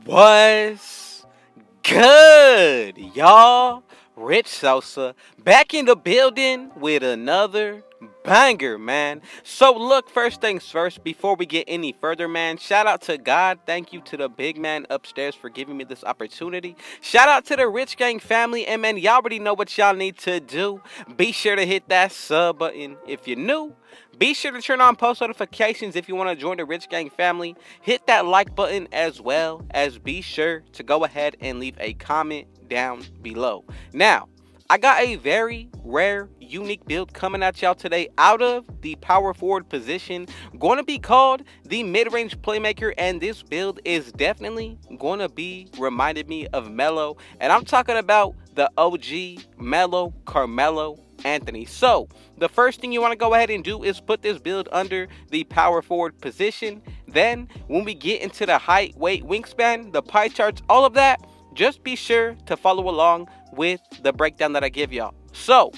What's good, y'all? Rich Sosa back in the building with another banger, man. So look, first things first, before we get any further, man, shout out to God. Thank you to the big man upstairs for giving me this opportunity. Shout out to the Rich Gang family, and man, y'all already know what y'all need to do. Be sure to hit that sub button if you're new. Be sure to turn on post notifications if you want to join the Rich Gang family. Hit that like button as well as be sure to go ahead and leave a comment down below. Now, I got a very rare, unique build coming at y'all today out of the power forward position. Going to be called the mid-range playmaker, and this build is definitely going to be reminded me of Melo. And I'm talking about the OG Melo Carmelo Anthony. So the first thing you want to go ahead and do is put this build under the power forward position. Then when we get into the height, weight, wingspan, the pie charts, all of that, just be sure to follow along with the breakdown that I give y'all. So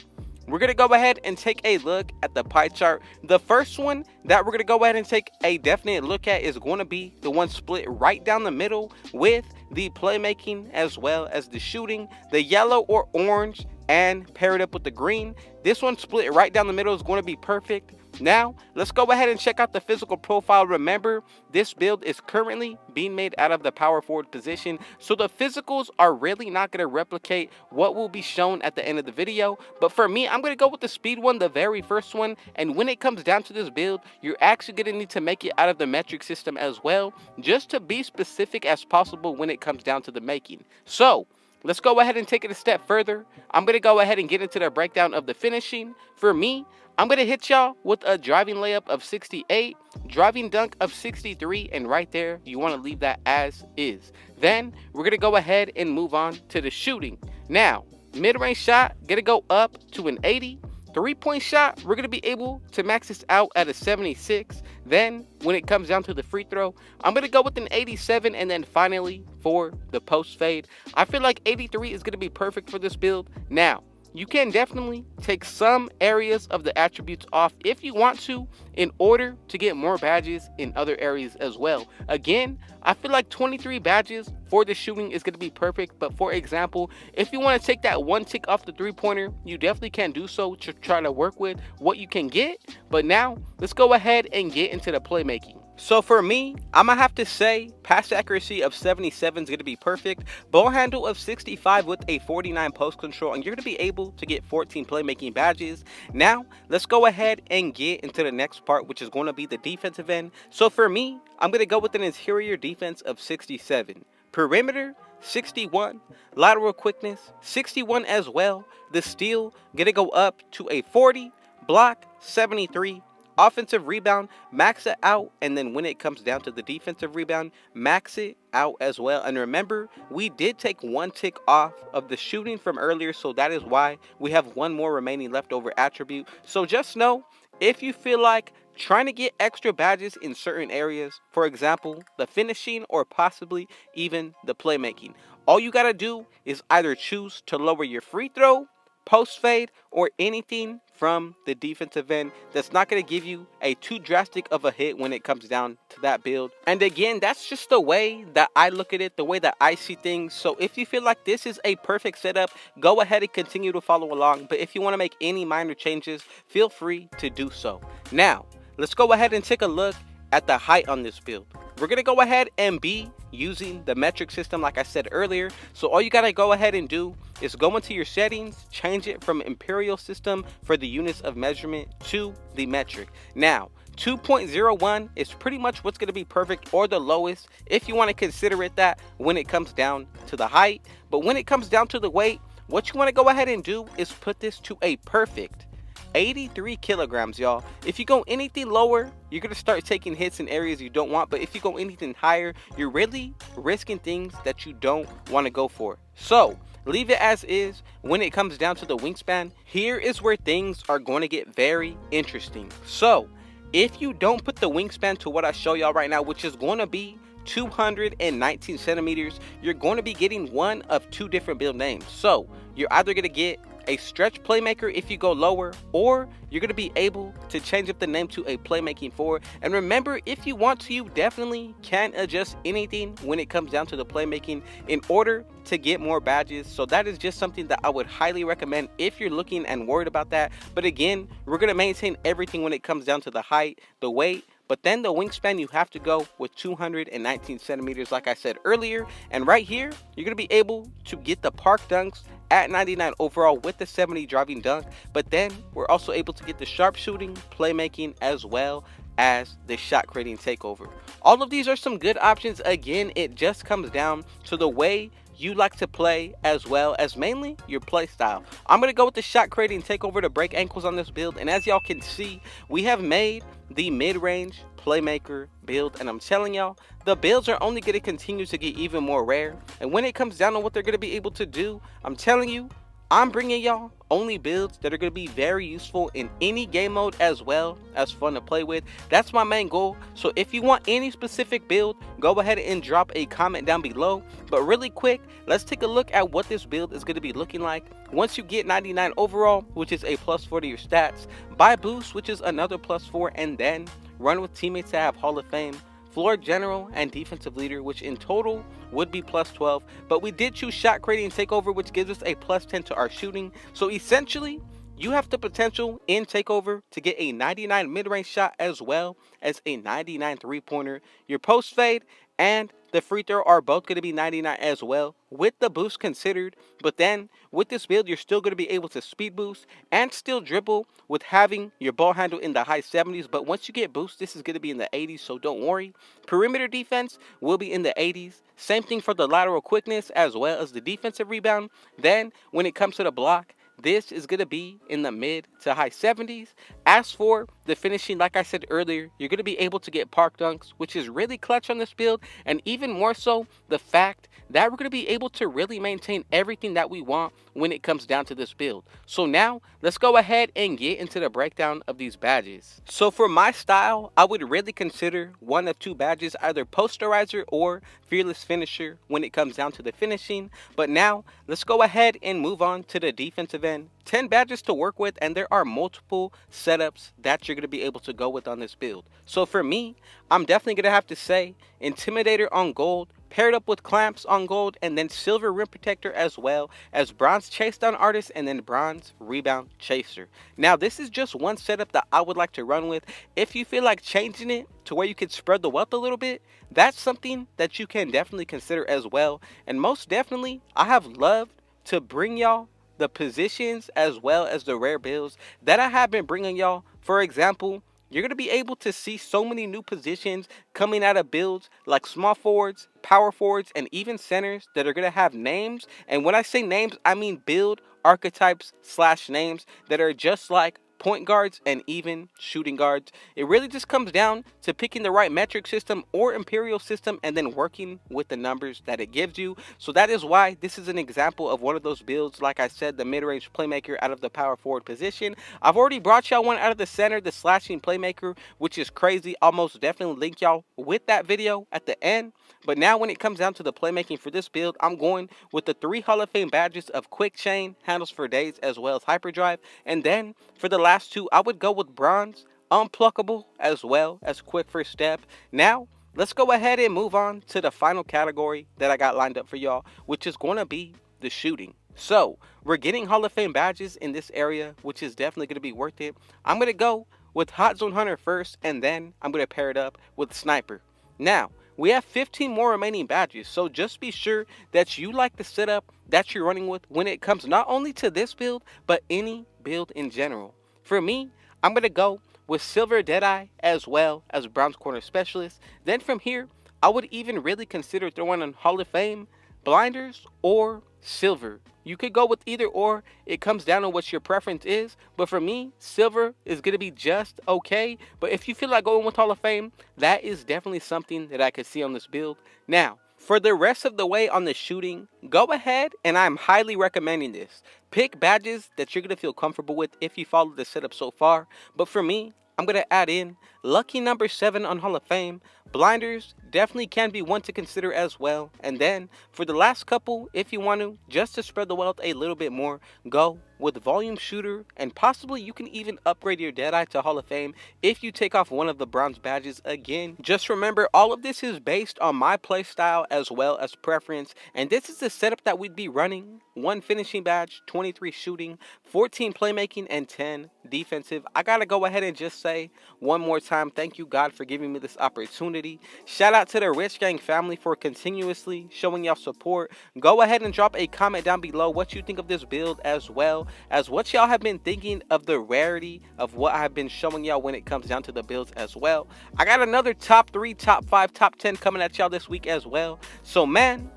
we're going to go ahead and take a look at the pie chart. The first one that we're going to go ahead and take a definite look at is going to be the one split right down the middle with the playmaking as well as the shooting, the yellow or orange, and pair it up with the green. This one split right down the middle is going to be perfect. Now, let's go ahead and check out the physical profile. Remember, this build is currently being made out of the power forward position, so the physicals are really not going to replicate what will be shown at the end of the video. But for me, I'm going to go with the speed one, the very first one. And when it comes down to this build, you're actually going to need to make it out of the metric system as well, just to be specific as possible when it comes down to the making. So let's go ahead and take it a step further. I'm going to go ahead and get into the breakdown of the finishing. For me, I'm going to hit y'all with a driving layup of 68, driving dunk of 63, and right there, you want to leave that as is. Then, we're going to go ahead and move on to the shooting. Now, mid-range shot, going to go up to an 80. Three-point shot, we're going to be able to max this out at a 76. Then, when it comes down to the free throw, I'm going to go with an 87. And then finally, for the post fade, I feel like 83 is going to be perfect for this build. Now, you can definitely take some areas of the attributes off if you want to in order to get more badges in other areas as well. Again, I feel like 23 badges for the shooting is going to be perfect. But for example, if you want to take that one tick off the three-pointer, you definitely can do so to try to work with what you can get. But now, let's go ahead and get into the playmaking. So for me, I'm going to have to say pass accuracy of 77 is going to be perfect. Ball handle of 65 with a 49 post control, and you're going to be able to get 14 playmaking badges. Now, let's go ahead and get into the next part, which is going to be the defensive end. So for me, I'm going to go with an interior defense of 67. Perimeter, 61. Lateral quickness, 61 as well. The steal, going to go up to a 40. Block, 73. Offensive rebound, max it out, and then when it comes down to the defensive rebound, max it out as well. And remember, we did take one tick off of the shooting from earlier, so that is why we have one more remaining leftover attribute. So just know, if you feel like trying to get extra badges in certain areas, for example, the finishing or possibly even the playmaking, all you gotta do is either choose to lower your free throw, post fade, or anything from the defensive end that's not going to give you a too drastic of a hit when it comes down to that build. And again, that's just the way that I look at it, the way that I see things. So if you feel like this is a perfect setup, go ahead and continue to follow along. But if you want to make any minor changes, feel free to do so. Now, let's go ahead and take a look at the height on this build. We're going to go ahead and be using the metric system like I said earlier. So all you got to go ahead and do is go into your settings, change it from imperial system for the units of measurement to the metric. Now, 2.01 is pretty much what's going to be perfect, or the lowest if you want to consider it that when it comes down to the height. But when it comes down to the weight, what you want to go ahead and do is put this to a perfect 83 kilograms, y'all. If you go anything lower, you're going to start taking hits in areas you don't want. But if you go anything higher, you're really risking things that you don't want to go for. So leave it as is. When it comes down to the wingspan, here is where things are going to get very interesting. So if you don't put the wingspan to what I show y'all right now, which is going to be 219 centimeters, you're going to be getting one of two different build names. So you're either going to get a stretch playmaker if you go lower, or you're going to be able to change up the name to a playmaking 4. And remember, if you want to, you definitely can adjust anything when it comes down to the playmaking in order to get more badges. So that is just something that I would highly recommend if you're looking and worried about that. But again, we're going to maintain everything when it comes down to the height, the weight, but then the wingspan, you have to go with 219 centimeters like I said earlier. And right here, you're going to be able to get the park dunks at 99 overall with the 70 driving dunk. But then we're also able to get the sharpshooting, playmaking, as well as the shot creating takeover. All of these are some good options. Again, it just comes down to the way you like to play, as well as mainly your play style. I'm going to go with the shot creating takeover to break ankles on this build. And as y'all can see, we have made the mid-range playmaker build, and I'm telling y'all, the builds are only going to continue to get even more rare. And when it comes down to what they're going to be able to do, I'm telling you, I'm bringing y'all only builds that are going to be very useful in any game mode, as well as fun to play with. That's my main goal. So if you want any specific build, go ahead and drop a comment down below. But really quick, let's take a look at what this build is going to be looking like once you get 99 overall, which is a +4 to your stats, buy boost, which is another +4, and then run with teammates to have Hall of Fame, floor general, and defensive leader, which in total would be +12. But we did choose shot creating takeover, which gives us a +10 to our shooting. So essentially, you have the potential in takeover to get a 99 mid-range shot, as well as a 99 3-pointer. Your post fade and the free throw are both going to be 99 as well, with the boost considered. But then with this build, you're still going to be able to speed boost and still dribble with having your ball handle in the high 70s. But once you get boost, this is going to be in the 80s, so don't worry. Perimeter defense will be in the 80s. Same thing for the lateral quickness, as well as the defensive rebound. Then when it comes to the block, this is going to be in the mid to high 70s. As for the finishing, like I said earlier, you're going to be able to get park dunks, which is really clutch on this build. And even more so, the fact that we're going to be able to really maintain everything that we want when it comes down to this build. So now, let's go ahead and get into the breakdown of these badges. So for my style, I would really consider one of two badges, either posterizer or fearless finisher when it comes down to the finishing. But now, let's go ahead and move on to the defensive end. 10 badges to work with, and there are multiple setups that you're going to be able to go with on this build. So for me, I'm definitely going to have to say Intimidator on gold, paired up with clamps on gold, and then silver rim protector, as well as bronze chase down artist, and then bronze rebound chaser. Now this is just one setup that I would like to run with. If you feel like changing it to where you can spread the wealth a little bit, that's something that you can definitely consider as well. And most definitely, I have loved to bring y'all the positions as well as the rare builds that I have been bringing y'all. For example, you're going to be able to see so many new positions coming out of builds like small forwards, power forwards, and even centers that are going to have names. And when I say names, I mean build archetypes / names that are just like point guards and even shooting guards. It really just comes down to picking the right metric system or imperial system and then working with the numbers that it gives you. So that is why this is an example of one of those builds. Like I said, the mid-range playmaker out of the power forward position. I've already brought y'all one out of the center, the slashing playmaker, which is crazy. I'll most definitely link y'all with that video at the end. But now when it comes down to the playmaking for this build, I'm going with the 3 Hall of Fame badges of quick chain, handles for days, as well as hyperdrive. And then for the last two, I would go with bronze, unpluckable, as well as quick first step. Now, let's go ahead and move on to the final category that I got lined up for y'all, which is going to be the shooting. So, we're getting Hall of Fame badges in this area, which is definitely going to be worth it. I'm going to go with Hot Zone Hunter first, and then I'm going to pair it up with Sniper. Now, we have 15 more remaining badges, so just be sure that you like the setup that you're running with when it comes not only to this build, but any build in general. For me, I'm going to go with Silver Deadeye as well as Bronze Corner Specialist. Then from here, I would even really consider throwing on Hall of Fame, Blinders, or Silver. You could go with either or. It comes down to what your preference is. But for me, Silver is going to be just okay. But if you feel like going with Hall of Fame, that is definitely something that I could see on this build. Now, for the rest of the way on the shooting, go ahead, and I'm highly recommending this. Pick badges that you're going to feel comfortable with if you follow the setup so far. But for me, I'm going to add in Lucky number 7 on Hall of Fame. Blinders definitely can be one to consider as well. And then for the last couple, if you want to, just to spread the wealth a little bit more, go with volume shooter, and possibly you can even upgrade your Deadeye to Hall of Fame if you take off one of the bronze badges again. Just remember, all of this is based on my playstyle as well as preference, and this is the setup that we'd be running. 1 finishing badge, 23 shooting, 14 playmaking, and 10 defensive. I gotta go ahead and just say one more time, thank you God for giving me this opportunity. Shout out to the Rich Gang family for continuously showing y'all support. Go ahead and drop a comment down below what you think of this build, as well as what y'all have been thinking of the rarity of what I've been showing y'all when it comes down to the builds as well. I got another top 3, top 5, top 10 coming at y'all this week as well. So man,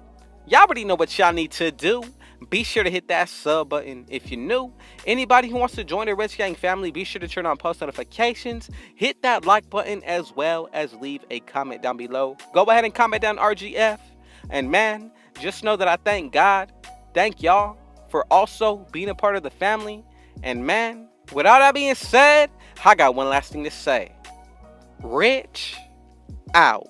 y'all already know what y'all need to do. Be sure to hit that sub button if you're new. Anybody who wants to join the Rich Gang family, be sure to turn on post notifications. Hit that like button as well as leave a comment down below. Go ahead and comment down RGF. And man, just know that I thank God, thank y'all for also being a part of the family. And man, with all that being said, I got one last thing to say. Rich out.